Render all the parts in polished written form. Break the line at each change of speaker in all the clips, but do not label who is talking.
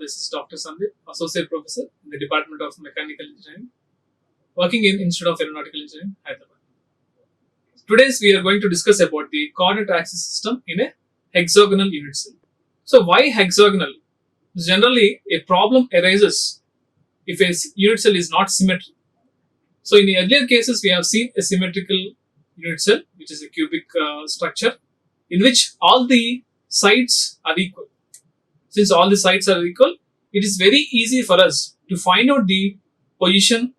This is Dr. Sandeep, Associate Professor in the Department of Mechanical Engineering, working in Institute of Aeronautical Engineering, Hyderabad. Today we are going to discuss about the coordinate axis system in a hexagonal unit cell. So why hexagonal? Generally, a problem arises if a unit cell is not symmetric. So in the earlier cases, we have seen a symmetrical unit cell, which is a cubic structure, in which all the sides are equal. Since all the sides are equal, it is very easy for us to find out the position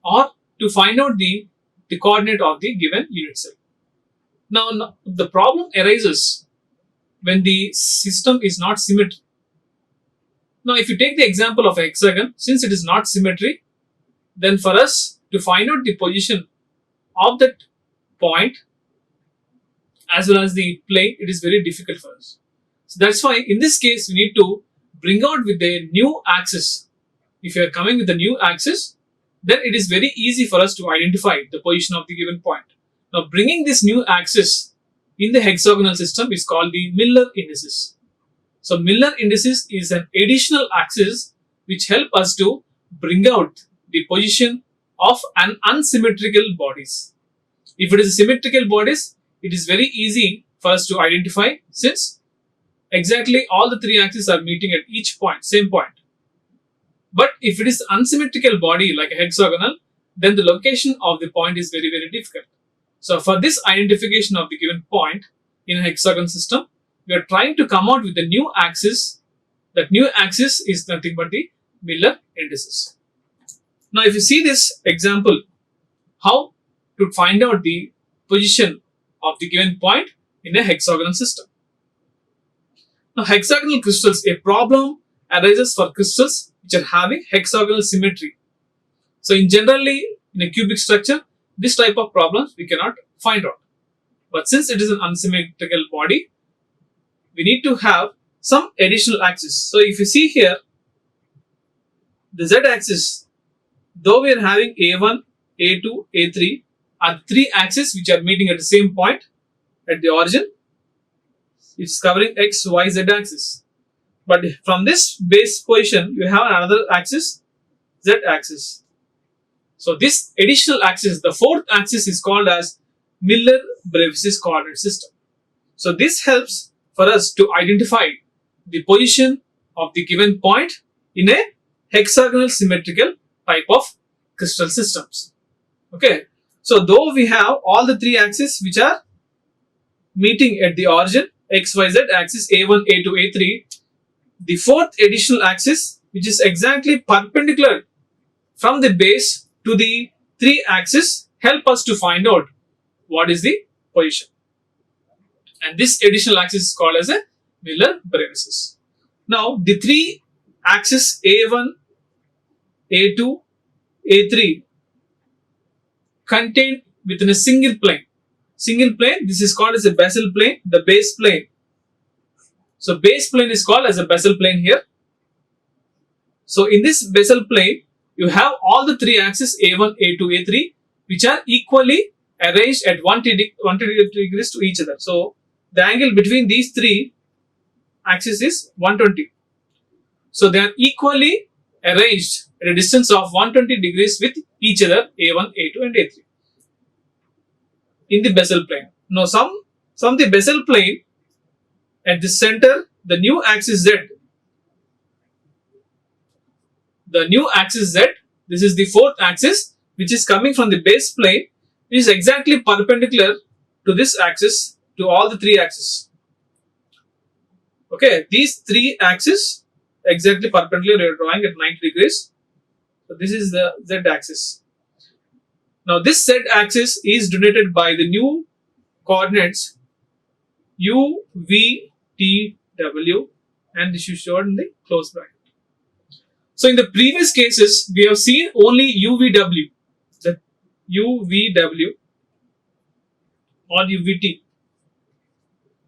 or to find out the coordinate of the given unit cell. Now the problem arises when the system is not symmetric. Now, if you take the example of a hexagon, since it is not symmetry, then for us to find out the position of that point as well as the plane, it is very difficult for us. So that's why in this case, we need to bring out with a new axis. If you are coming with a new axis, then it is very easy for us to identify the position of the given point. Now, bringing this new axis in the hexagonal system is called the Miller indices. So, Miller indices is an additional axis which help us to bring out the position of an unsymmetrical bodies. If it is a symmetrical bodies, it is very easy for us to identify since exactly all the three axes are meeting at each point, same point. But if it is unsymmetrical body like a hexagonal, then the location of the point is very, very difficult. So for this identification of the given point in a hexagon system, we are trying to come out with a new axis. That new axis is nothing but the Miller indices. Now if you see this example, how to find out the position of the given point in a hexagonal system. Now, hexagonal crystals, a problem arises for crystals which are having hexagonal symmetry. So, generally in a cubic structure, this type of problems we cannot find out. But since it is an unsymmetrical body, we need to have some additional axis. So, if you see here, the z-axis, though we are having A1, A2, A3 are three axes which are meeting at the same point at the origin. It's covering x, y, z axis. But from this base position, you have another axis, z axis. So this additional axis, the fourth axis, is called as Miller-Brevesis coordinate system. So this helps for us to identify the position of the given point in a hexagonal symmetrical type of crystal systems. Okay. So though we have all the three axes which are meeting at the origin, x, y, z axis, A1, A2, A3, the fourth additional axis, which is exactly perpendicular from the base to the three axes, help us to find out what is the position. And this additional axis is called as a Miller-Brevesis. Now, the three axes A1, A2, A3 contained within a single plane. Single plane, this is called as a basal plane, the base plane. So base plane is called as a basal plane here. So in this basal plane, you have all the three axes A1, A2, A3 which are equally arranged at 120 degrees to each other. So the angle between these three axes is 120. So they are equally arranged at a distance of 120 degrees with each other, A1, A2 and A3. In the basal plane. Now, some the basal plane at the center, the new axis Z. The new axis Z, this is the fourth axis, which is coming from the base plane, which is exactly perpendicular to this axis, to all the three axes. Okay, these three axes exactly perpendicular, we are drawing at 90 degrees. So this is the Z axis. Now this Z axis is denoted by the new coordinates U, V, T, W, and this is shown in the close bracket. So in the previous cases, we have seen only UVW, the UVW or UVT.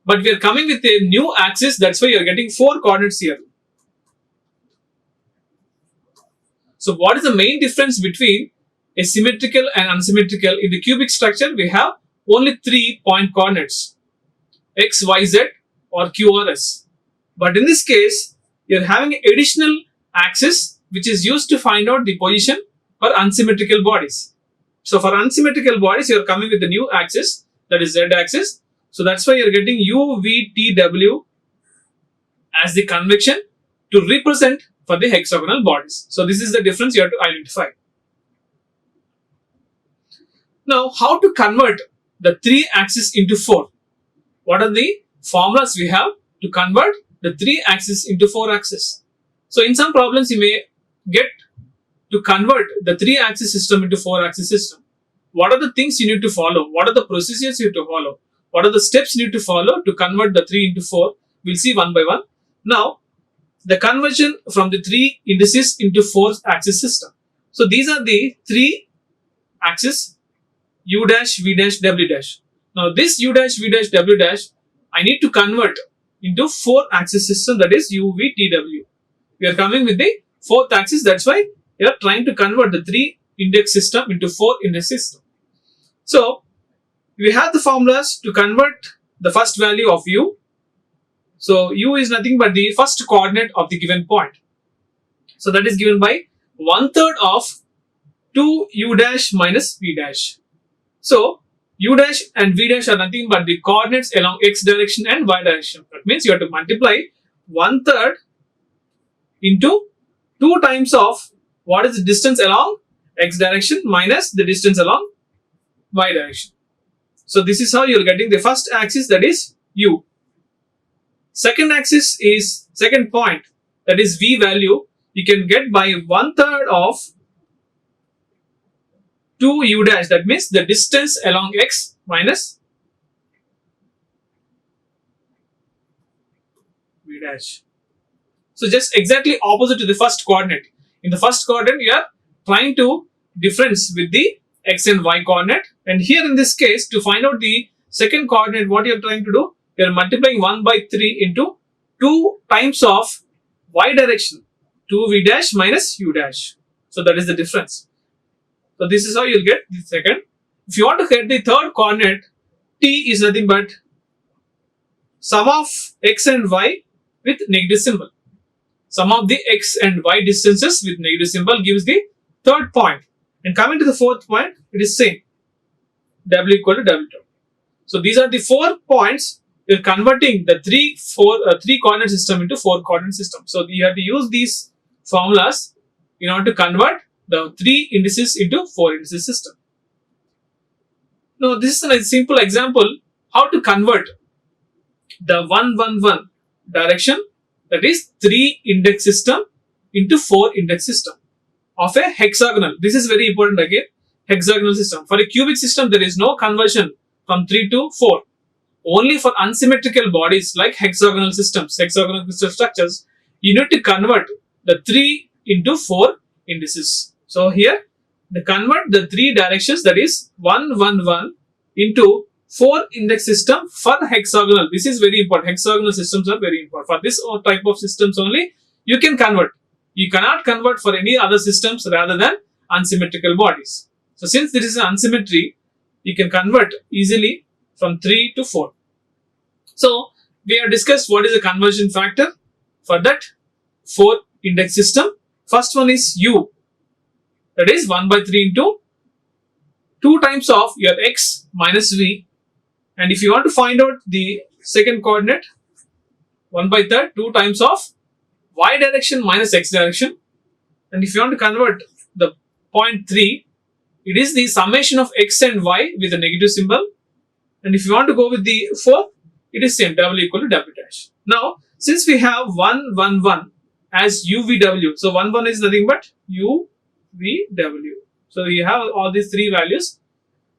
But we are coming with a new axis, that's why you are getting four coordinates here. So what is the main difference between a symmetrical and unsymmetrical? In the cubic structure, we have only 3 point coordinates, x, y, z or q or s. But in this case, you're having an additional axis which is used to find out the position for unsymmetrical bodies. So for unsymmetrical bodies, you're coming with the new axis, that is Z axis. So that's why you're getting UVTW as the convection to represent for the hexagonal bodies. So this is the difference you have to identify. Now, how to convert the 3 axis into 4? What are the formulas we have to convert the 3 axis into 4 axis? So in some problems you may get to convert the 3 axis system into 4 axis system. What are the things you need to follow? What are the procedures you have to follow? What are the steps you need to follow to convert the 3 into 4? We'll see one by one. Now, the conversion from the 3 indices into 4 axis system. So these are the 3 axis, U dash, V dash, W dash. Now this U dash, V dash, W dash, I need to convert into 4 axis system, that is U, V, T, W. We are coming with the 4th axis, that's why we are trying to convert the 3 index system into 4 index system. So we have the formulas to convert the first value of U. So U is nothing but the first coordinate of the given point. So that is given by 1/3 of 2U dash minus V dash. So U dash and V dash are nothing but the coordinates along X direction and Y direction. That means you have to multiply 1/3 into 2 times of what is the distance along X direction minus the distance along Y direction. So this is how you are getting the first axis, that is U. Second axis is second point, that is V value. You can get by 1/3 of 2U dash, that means the distance along X minus V dash. So just exactly opposite to the first coordinate. In the first coordinate, you are trying to difference with the X and Y coordinate. And here in this case, to find out the second coordinate, what you are trying to do, you are multiplying 1/3 into 2 times of Y direction, 2V dash minus U dash. So that is the difference. So this is how you'll get the second. If you want to get the third coordinate, T is nothing but sum of X and Y with negative symbol. Sum of the X and Y distances with negative symbol gives the third point. And coming to the fourth point, it is same. W equal to W2. So these are the 4 points. You're converting the 3 coordinate system into 4 coordinate system. So you have to use these formulas in order to convert the 3 indices into 4 indices system. Now this is a simple example how to convert the 1, 1, 1 direction, that is 3 index system into 4 index system of a hexagonal. This is very important again, hexagonal system. For a cubic system, there is no conversion from 3 to 4. Only for unsymmetrical bodies like hexagonal systems, hexagonal crystal structures, you need to convert the 3 into 4 indices. So here, they convert the 3 directions, that is 1, 1, 1 into 4 index system for hexagonal. This is very important. Hexagonal systems are very important. For this type of systems only, you can convert. You cannot convert for any other systems rather than unsymmetrical bodies. So since there is an unsymmetry, you can convert easily from 3 to 4. So we have discussed what is the conversion factor for that 4 index system. First one is U, that is 1/3 into 2 times of your X minus V. And if you want to find out the second coordinate, 1/3, 2 times of Y direction minus X direction. And if you want to convert the point 3, it is the summation of X and Y with a negative symbol. And if you want to go with the 4, it is same, W equal to W dash. Now, since we have 1, 1, 1 as UVW, so 1, 1 is nothing but UVW. So you have all these 3 values.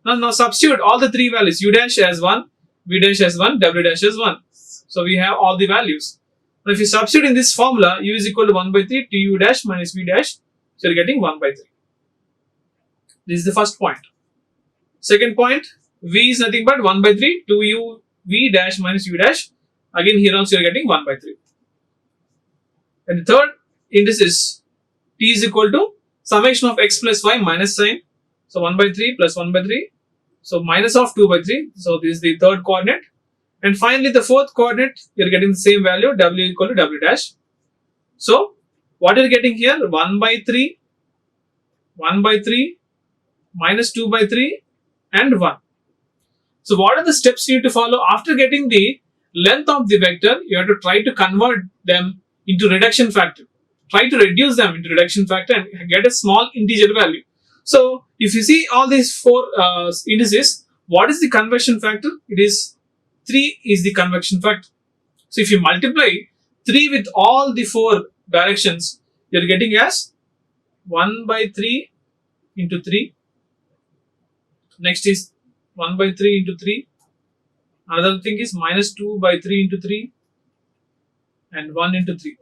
Now substitute all the 3 values, U dash as 1, V dash as 1, W dash as 1. So we have all the values. Now if you substitute in this formula, U is equal to 1/3 TU dash minus V dash. So you're getting 1/3. This is the first point. Second point, V is nothing but 1/3 2U V dash minus U dash. Again here also you're getting 1/3. And the third index is T is equal to summation of X plus Y minus sign. So 1/3 plus 1/3. So minus of 2/3. So this is the third coordinate. And finally the fourth coordinate, you're getting the same value, W equal to W dash. So what are you getting here? 1 by 3, 1 by 3, minus 2 by 3 and 1. So what are the steps you need to follow? After getting the length of the vector, you have to try to convert them into reduction factor. Try to reduce them into reduction factor and get a small integer value. So if you see all these four indices, what is the conversion factor? It is 3 is the conversion factor. So if you multiply 3 with all the four directions, you are getting as 1 by 3 into 3. Next is 1 by 3 into 3. Another thing is minus 2 by 3 into 3 and 1 into 3.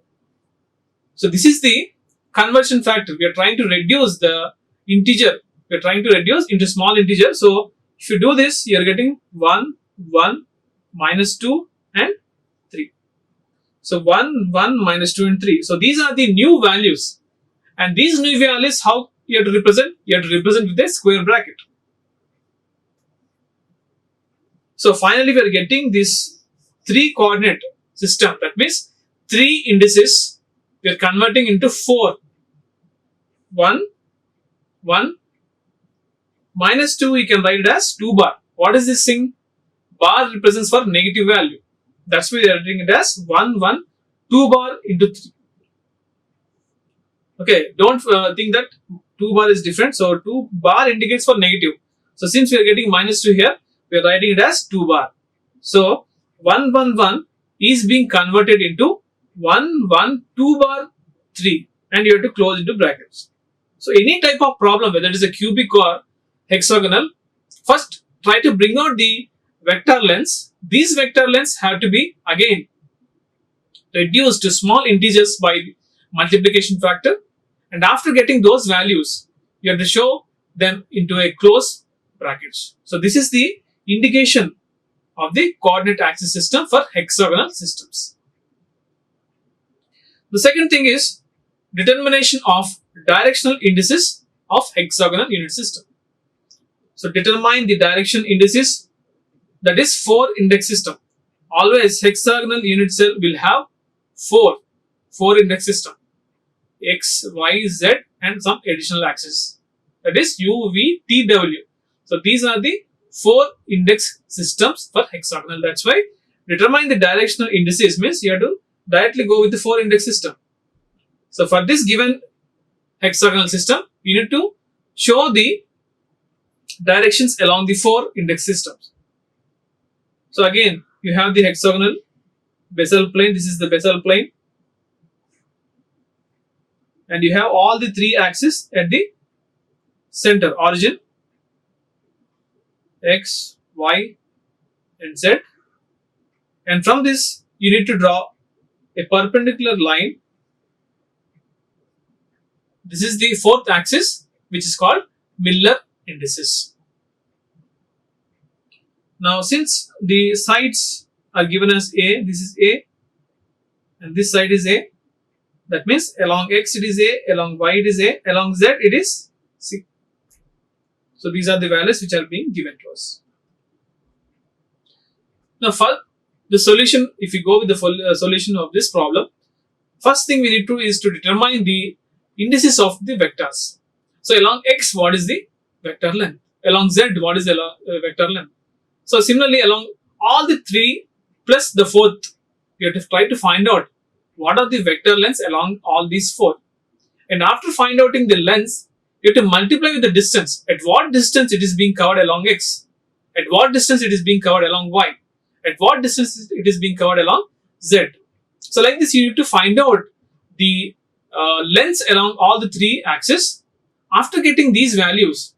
So this is the conversion factor. We are trying to reduce the integer. We are trying to reduce into small integer. So if you do this, you are getting 1, 1, minus 2 and 3. So 1, 1, minus 2 and 3. So these are the new values. And these new values, how you have to represent? You have to represent with a square bracket. So finally, we are getting this 3 coordinate system. That means 3 indices we are converting into 4. 1, 1, minus 2 we can write it as 2 bar. What is this thing? Bar represents for negative value. That's why we are writing it as 1, 1, 2 bar into 3. Okay, don't think that 2 bar is different. So 2 bar indicates for negative. So since we are getting minus 2 here, we are writing it as 2 bar. So 1, 1, 1 is being converted into 1, 1, 2 bar 3, and you have to close into brackets. So any type of problem, whether it is a cubic or hexagonal, first try to bring out the vector lengths. These vector lengths have to be again reduced to small integers by multiplication factor, and after getting those values, you have to show them into a closed brackets. So this is the indication of the coordinate axis system for hexagonal systems. The second thing is determination of directional indices of hexagonal unit system. So determine the direction indices, that is 4 index system. Always hexagonal unit cell will have 4 index system, x, y, z and some additional axis, that is u, v, t, w. So these are the 4 index systems for hexagonal. That's why determine the directional indices means you have to directly go with the 4 index system. So for this given hexagonal system, you need to show the directions along the 4 index systems. So again, you have the hexagonal basal plane. This is the basal plane. And you have all the 3 axes at the center, origin, x, y and z. And from this, you need to draw a perpendicular line. This is the 4th axis, which is called Miller indices. Now, since the sides are given as A, this is A, and this side is A. That means along x it is A, along y it is A, along z it is C. So these are the values which are being given to us. Now, for the solution, if you go with the solution of this problem, first thing we need to is to determine the indices of the vectors. So along x, what is the vector length? Along z, what is the vector length? So similarly, along all the 3 plus the 4th, you have to try to find out what are the vector lengths along all these 4. And after finding out the lengths, you have to multiply with the distance. At what distance it is being covered along x? At what distance it is being covered along y? At what distance it is being covered along z? So like this, you need to find out the lengths along all the 3 axes. After getting these values,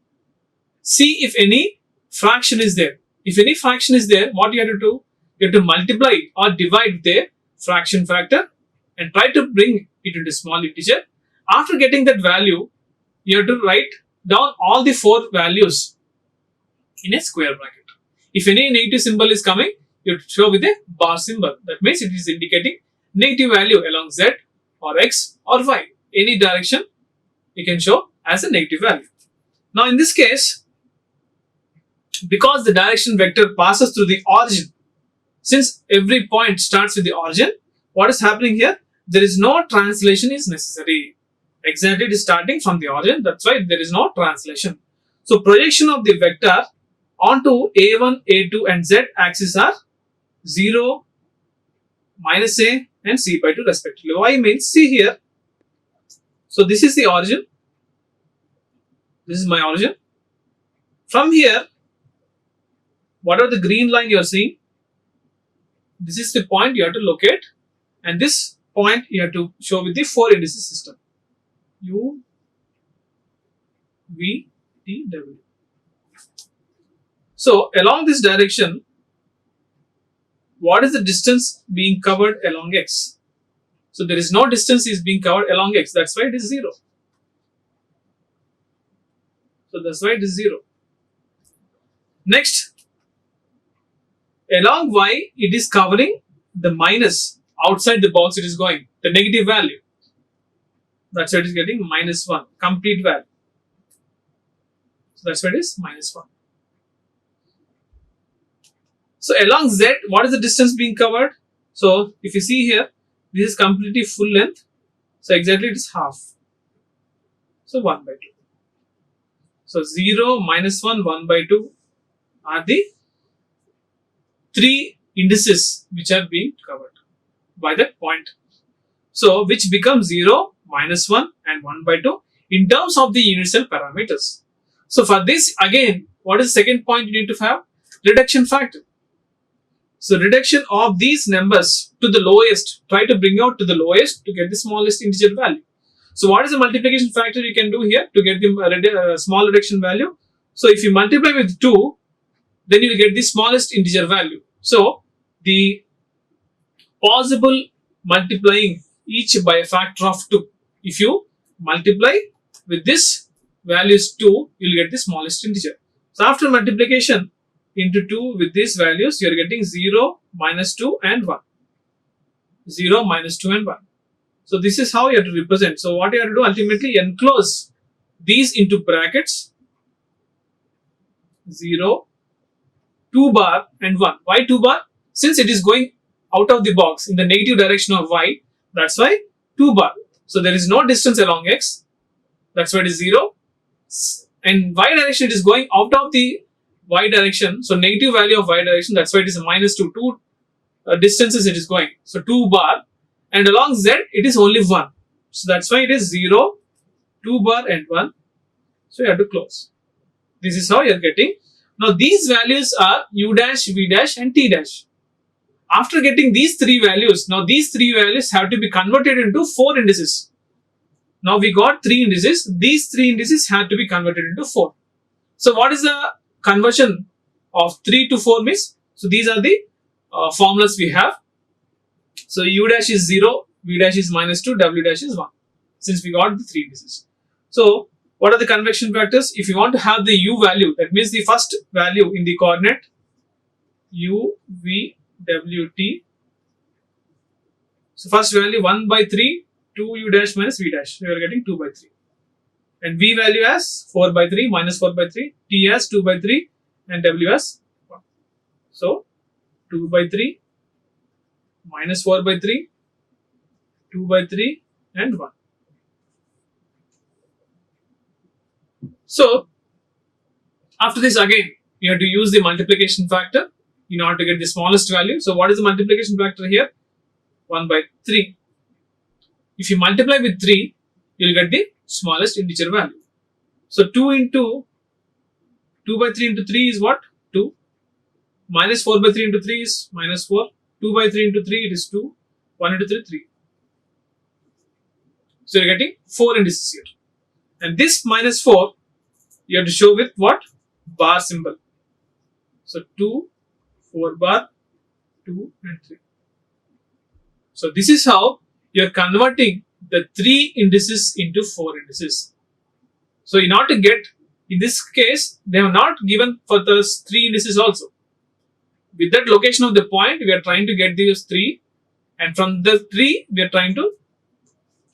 see if any fraction is there. If any fraction is there, what you have to do? You have to multiply or divide the fraction factor and try to bring it into small integer. After getting that value, you have to write down all the 4 values in a square bracket. If any negative symbol is coming, you have to show with a bar symbol. That means it is indicating negative value along z or x or y. Any direction you can show as a negative value. Now in this case, because the direction vector passes through the origin, since every point starts with the origin, what is happening here? there is no translation is necessary. Exactly, it is starting from the origin. That's why there is no translation. So projection of the vector onto A1, A2 and Z axis are 0, minus A and C by 2 respectively. Y means, see here. So this is the origin. This is my origin. From here, whatever the green line you are seeing, this is the point you have to locate, and this point you have to show with the 4 indices system. U, V, T, W. So along this direction, what is the distance being covered along X? So there is no distance is being covered along X. That's why it is 0. So that's why it is 0. Next, along Y, it is covering the minus. Outside the box it is going, the negative value. That's why it is getting minus 1, complete value. So that's why it is minus 1. So along Z, what is the distance being covered? So if you see here, this is completely full length. So exactly it is half. So 1 by 2. So 0, minus 1, 1 by 2 are the 3 indices which are being covered by that point. So which becomes 0, minus 1 and 1 by 2 in terms of the unit cell parameters. So for this, again, what is the second point you need to have? Reduction factor. So reduction of these numbers to the lowest, try to bring out to the lowest to get the smallest integer value. So what is the multiplication factor you can do here to get the small reduction value? So if you multiply with 2, then you will get the smallest integer value. So the possible multiplying each by a factor of 2. If you multiply with this value is 2, you will get the smallest integer. So after multiplication into 2 with these values, you are getting 0, minus 2 and 1. 0, minus 2 and 1. So this is how you have to represent. So what you have to do, ultimately enclose these into brackets. 0, 2 bar and 1. Why 2 bar? Since it is going out of the box in the negative direction of Y, that's why 2 bar. So there is no distance along X. That's why it is 0. And Y direction, it is going out of the Y direction. So negative value of Y direction, that's why it is a minus 2. 2 distances it is going. So 2 bar. And along Z, it is only 1. So that's why it is 0, 2 bar and 1. So you have to close. This is how you are getting. Now these values are U dash, V dash and T dash. After getting these 3 values, now these 3 values have to be converted into 4 indices. Now we got 3 indices. These 3 indices have to be converted into 4. So what is the conversion of 3 to 4 means? So these are the formulas we have. So U dash is 0, V dash is minus 2, W dash is 1. Since we got the 3 indices. So what are the convection factors? If you want to have the U value, that means the first value in the coordinate U, V, W, T. So first value 1 by 3, 2 U dash minus V dash. We are getting 2 by 3. And V value as 4 by 3 minus 4 by 3. T as 2 by 3 and W as 1. So 2 by 3 minus 4 by 3, 2 by 3 and 1. So after this, again you have to use the multiplication factor in order to get the smallest value. So what is the multiplication factor here? 1 by 3. If you multiply with 3, you will get the smallest integer value. So 2 by 3 into 3 is what? 2. Minus 4 by 3 into 3 is minus 4. 2 by 3 into 3 it is 2. 1 into 3, 3. So you are getting 4 indices here. And this minus 4, you have to show with what? Bar symbol. So 2, 4 bar, 2 and 3. So this is how you are converting the 3 indices into 4 indices. So in order to get, in this case, they have not given for the 3 indices also. With that location of the point, we are trying to get these 3, and from the 3, we are trying to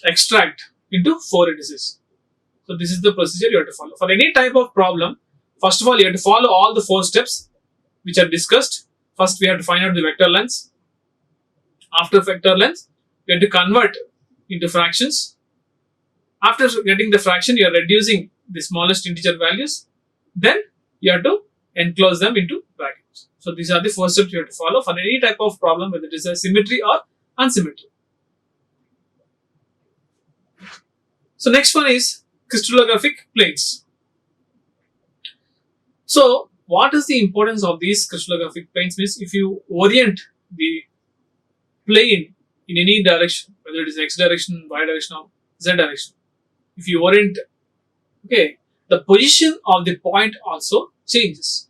extract into 4 indices. So this is the procedure you have to follow. For any type of problem, first of all, you have to follow all the 4 steps which are discussed. First, we have to find out the vector lengths. After vector length, you have to convert into fractions. After getting the fraction, you are reducing the smallest integer values. Then you have to enclose them into brackets. So these are the 4 steps you have to follow for any type of problem, whether it is a symmetry or unsymmetry. So next one is crystallographic planes. So what is the importance of these crystallographic planes? Means if you orient the plane in any direction, whether it is x direction, y direction, or z direction, if you orient, okay, the position of the point also changes.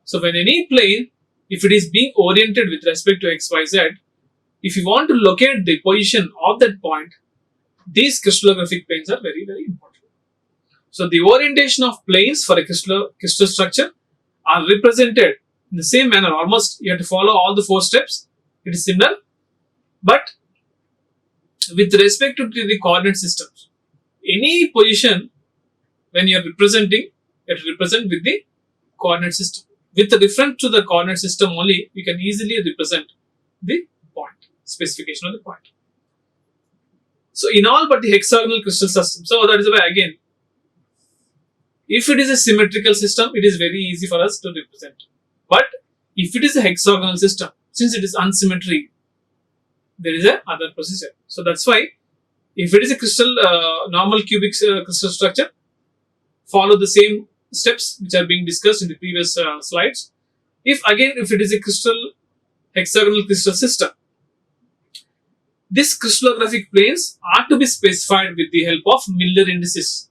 So when any plane, if it is being oriented with respect to x, y, z, if you want to locate the position of that point, these crystallographic planes are very, very important. So the orientation of planes for a crystal structure are represented in the same manner. Almost you have to follow all the 4 steps. It is similar, but with respect to the coordinate systems. Any position when you are representing, you have to represent with the coordinate system. With reference to the coordinate system only, you can easily represent the point, specification of the point. So in all but the hexagonal crystal system, so that is why again, if it is a symmetrical system, it is very easy for us to represent. But if it is a hexagonal system, since it is unsymmetry, there is a other procedure. So that's why if it is a crystal, normal cubic crystal structure, follow the same steps which are being discussed in the previous slides. If it is a hexagonal crystal system, these crystallographic planes are to be specified with the help of Miller indices.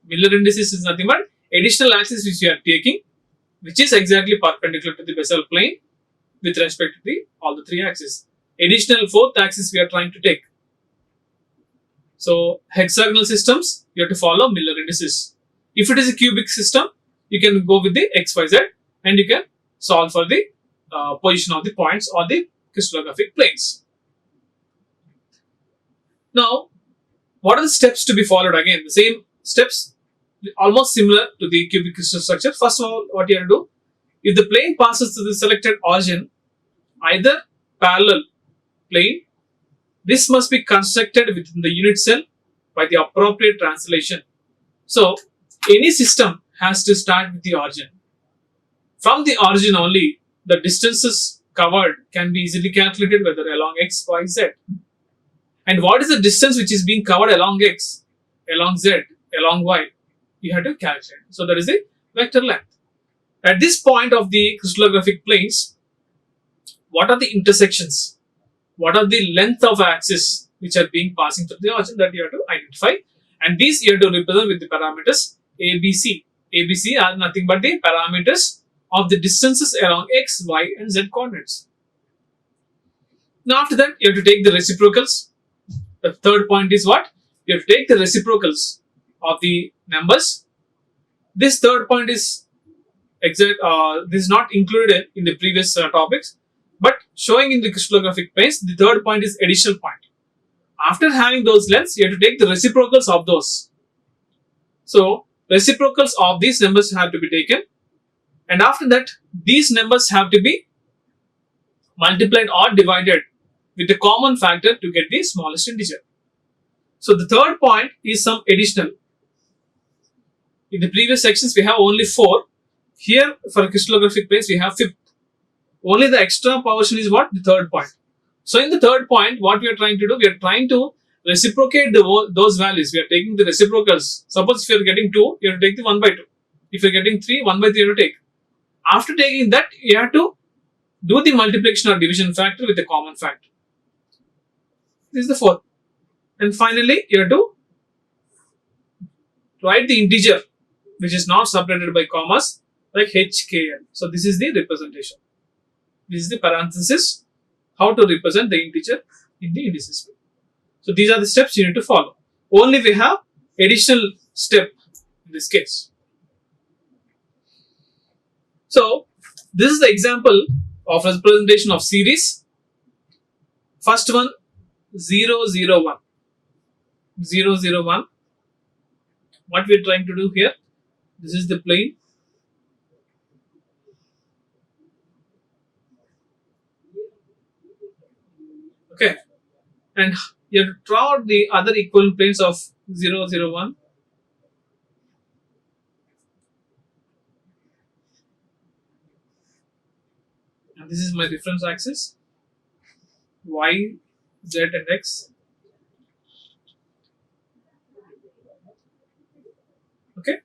Miller indices is nothing but additional axis which you are taking, which is exactly perpendicular to the basal plane with respect to all the 3 axes. Additional 4th axis we are trying to take. So hexagonal systems, you have to follow Miller indices. If it is a cubic system, you can go with the XYZ and you can solve for the position of the points or the crystallographic planes. Now, what are the steps to be followed? Again, the same steps, almost similar to the cubic crystal structure. First of all, what you have to do, if the plane passes through the selected origin, either parallel plane, this must be constructed within the unit cell by the appropriate translation. So, any system has to start with the origin. From the origin only, the distances covered can be easily calculated, whether along x, y, z. And what is the distance which is being covered along x, along z, along y? You have to calculate. So that is the vector length. At this point of the crystallographic planes, what are the intersections? What are the length of axis which are being passing through the origin that you have to identify? And these you have to represent with the parameters A, B, C. A, B, C are nothing but the parameters of the distances along x, y, and z coordinates. Now after that, you have to take the reciprocals. The third point is what? You have to take the reciprocals of the numbers. This third point is this is not included in the previous topics, but showing in the crystallographic planes, the third point is additional point. After having those lengths, you have to take the reciprocals of those. So reciprocals of these numbers have to be taken, and after that, these numbers have to be multiplied or divided with a common factor to get the smallest integer. So the third point is some additional. In the previous sections, we have only 4. Here, for crystallographic planes, we have 5th. Only the extra portion is what? The third point. So in the third point, what we are trying to do, we are trying to reciprocate those values. We are taking the reciprocals. Suppose if you are getting 2, you have to take the 1 by 2. If you are getting 3, 1 by 3 you have to take. After taking that, you have to do the multiplication or division factor with a common factor. This is the fourth. And finally, you have to write the integer which is not separated by commas like HKL. So this is the representation. This is the parenthesis, how to represent the integer in the indices. So these are the steps you need to follow. Only we have additional step in this case. So this is the example of representation of series. First one, 0, 0, 1. 0, 0, 1. What we are trying to do here, this is the plane. Okay. and you have to draw out the other equivalent planes of 0, 0, 1. And this is my reference axis, y, z and x. Okay,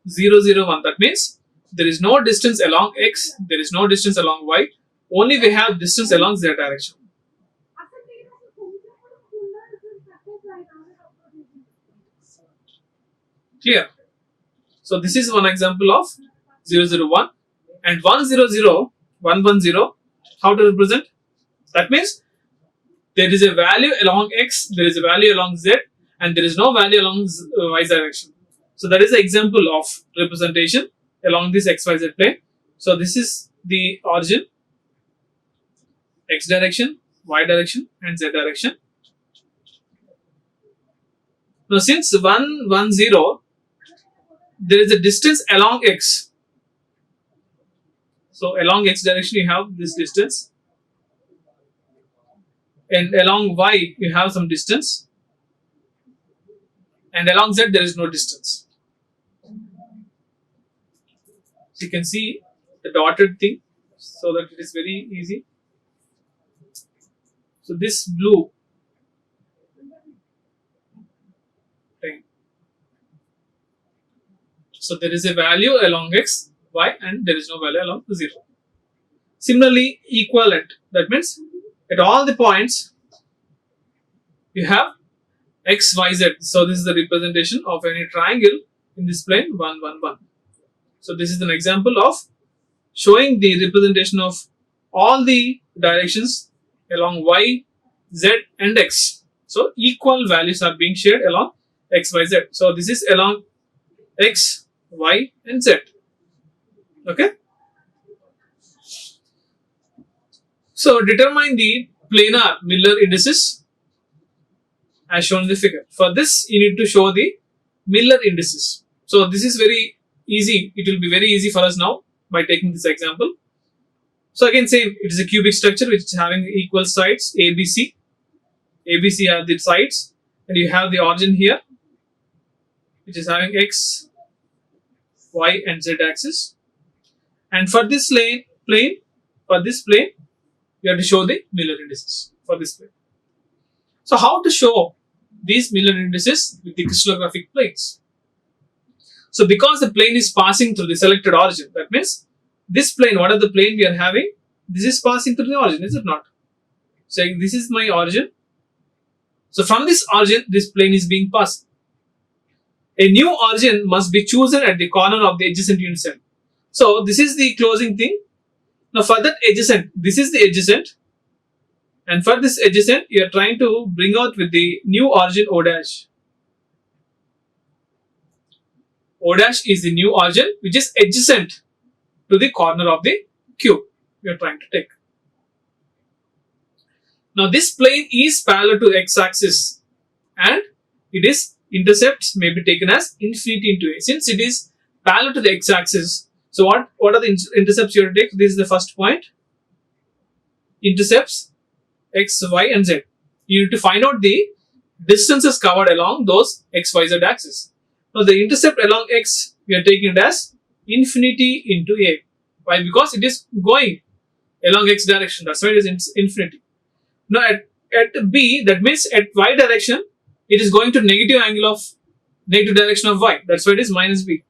0, 0, 1. That means there is no distance along x, there is no distance along y, only we have distance along z direction. Clear? So this is one example of 0, 0, 1 and 1, 0, 0, 1, 1, 0. How to represent? That means there is a value along x, there is a value along z, and there is no value along y direction. So that is the example of representation along this xyz plane. So this is the origin, x direction, y direction and z direction. Now since 1, 1, 0, there is a distance along x. So along x direction you have this distance, and along y you have some distance, and along z there is no distance. So you can see the dotted thing so that it is very easy. So this blue thing. So there is a value along x, y, and there is no value along 0. Similarly, equivalent. That means at all the points you have x, y, z. So this is the representation of any triangle in this plane 1, 1, 1. So this is an example of showing the representation of all the directions along y, z and x. So equal values are being shared along x, y, z. So this is along x, y and z. Okay. So determine the planar Miller indices as shown in the figure. For this you need to show the Miller indices. So this is very easy. It will be very easy for us now by taking this example. So again same, it is a cubic structure which is having equal sides ABC. ABC are the sides, and you have the origin here which is having x, y and z axis. And for this plane, you have to show the Miller indices for this plane. So how to show these Miller indices with the crystallographic planes? So because the plane is passing through the selected origin, that means this plane, what are the plane we are having? This is passing through the origin, is it not? So this is my origin. So from this origin, this plane is being passed. A new origin must be chosen at the corner of the adjacent unit cell. So this is the closing thing. Now for that adjacent, this is the adjacent, and for this adjacent you are trying to bring out with the new origin O dash. O dash is the new origin which is adjacent to the corner of the cube we are trying to take. Now this plane is parallel to x axis, and it is intercepts may be taken as infinity into a. Since it is parallel to the x axis, so what are the intercepts you have to take? This is the first point. Intercepts x, y and z. You need to find out the distances covered along those x, y, z axis. Now the intercept along x we are taking it as infinity into a. Why? Because it is going along x direction. That's why it is infinity. Now at b, that means at y direction, it is going to negative direction of y. That's why it is minus b.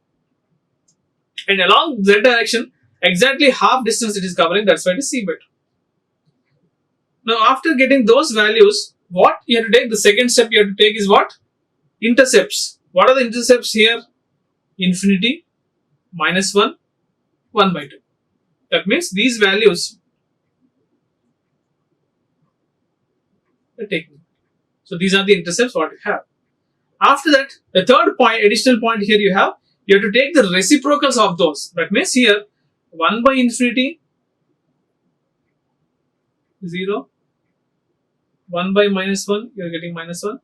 And along z direction, exactly half distance it is covering. That's why it is c by 2. Now after getting those values, what you have to take? The second step you have to take is what? Intercepts. What are the intercepts here? Infinity, minus 1, 1 by 2. That means these values are taken. So these are the intercepts what you have. After that, the third point, additional point here you have to take the reciprocals of those. That means here 1 by infinity, 0, 1 by minus 1, you are getting minus 1,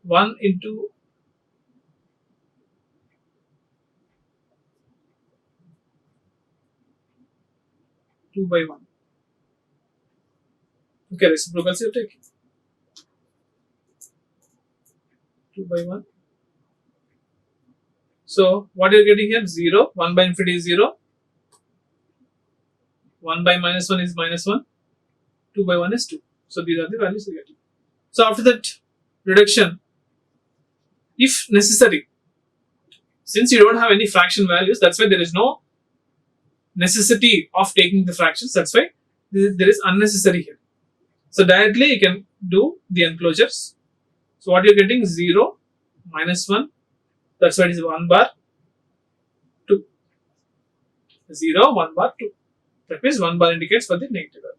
1 into 2 by 1. Okay, reciprocals you are taking. 2 by 1. So what you're getting here? 0. 1 by infinity is 0. 1 by minus 1 is minus 1. 2 by 1 is 2. So these are the values you're getting. So after that reduction, if necessary, since you don't have any fraction values, that's why there is no necessity of taking the fractions. That's why there is unnecessary here. So directly you can do the enclosures. So what you're getting? 0, minus 1. That's why it is 1 bar 2. 0, 1 bar 2. That means 1 bar indicates for the negative value.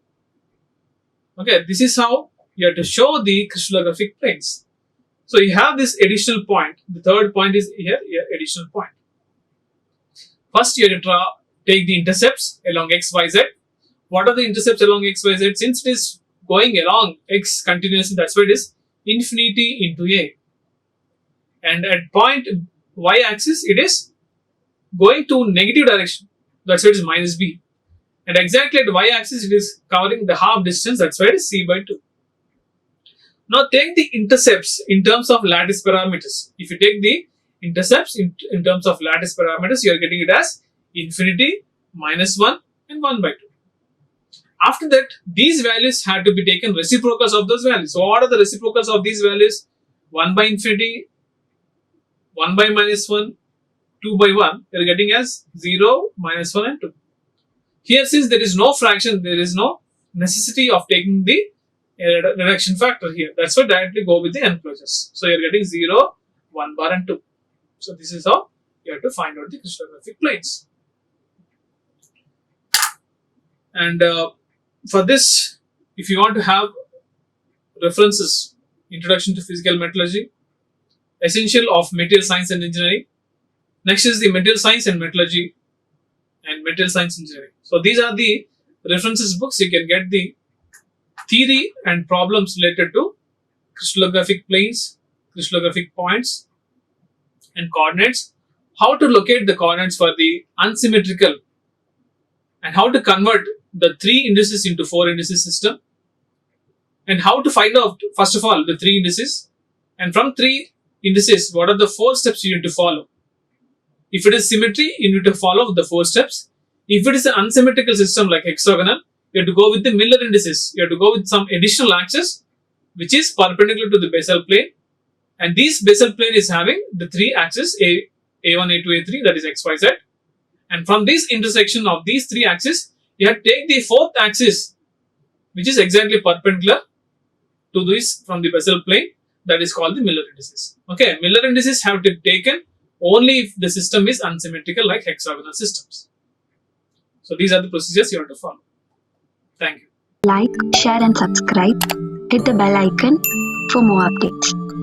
Okay, this is how you have to show the crystallographic planes. So you have this additional point. The third point is here additional point. First you have to take the intercepts along x, y, z. What are the intercepts along x, y, z? Since it is going along x continuously, that's why it is infinity into a. And at point y axis, it is going to negative direction. That's why it is minus b. And exactly at y axis, it is covering the half distance. That's why it is c by 2. Now take the intercepts in terms of lattice parameters. If you take the intercepts in terms of lattice parameters, you are getting it as infinity, minus 1 and 1 by 2. After that, these values had to be taken reciprocals of those values. So what are the reciprocals of these values? 1 by infinity, 1 by minus 1, 2 by 1, you are getting as 0, minus 1 and 2. Here, since there is no fraction, there is no necessity of taking the reduction factor here. That's why directly go with the enclosures. So you're getting 0, 1 bar and 2. So this is how you have to find out the crystallographic planes. And for this, if you want to have references, Introduction to Physical Metallurgy, Essential of Material Science and Engineering. Next is the Material Science and Metallurgy and Material Science Engineering. So these are the references books. You can get the theory and problems related to crystallographic planes, crystallographic points and coordinates, how to locate the coordinates for the unsymmetrical, and how to convert the 3 indices into 4 indices system, and how to find out first of all the 3 indices, and from 3 indices what are the 4 steps you need to follow. If it is symmetry, you need to follow the 4 steps. If it is an unsymmetrical system like hexagonal, you have to go with the Miller indices. You have to go with some additional axis which is perpendicular to the basal plane, and this basal plane is having the 3 axes A1, A2, A3, that is x, y, z. And from this intersection of these 3 axes, you have to take the 4th axis which is exactly perpendicular to this from the basal plane, that is called the Miller indices. Okay, Miller indices have to be taken only if the system is unsymmetrical like hexagonal systems. So these are the procedures you have to follow. Thank you.
Like, share and subscribe. Hit the bell icon for more updates.